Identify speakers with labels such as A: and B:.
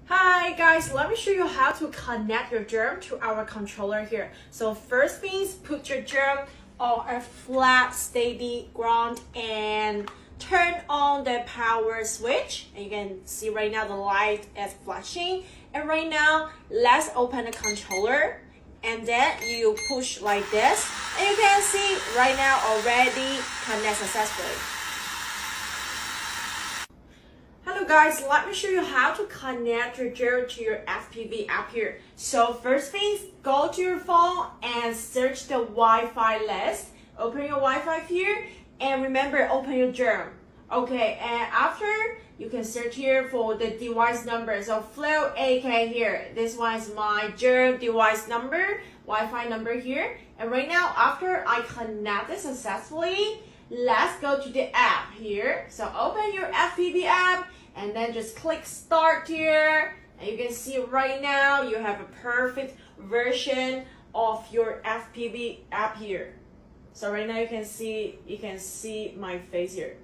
A: Hi guys, let me show you how to connect your germ to our controller here. So first things, put your germ on a flat, steady ground and turn on the power switch. And you can see right now the light is flashing. And right now, let's open the controller. And then you push like this. And you can see right now already connect successfully. Hello guys, let me show you how to connect your germ to your FPV app here. So first things, go to your phone and search the Wi-Fi list. Open your Wi-Fi here and remember open your germ. Okay, and after you can search here for the device number. So Flow AK here. This one is my germ device number, Wi-Fi number here. And right now after I connect it successfully, let's go to the app here. So open your FPV app and then just click start here. And you can see right now you have a perfect version of your FPV app here. So right now you can see my face here.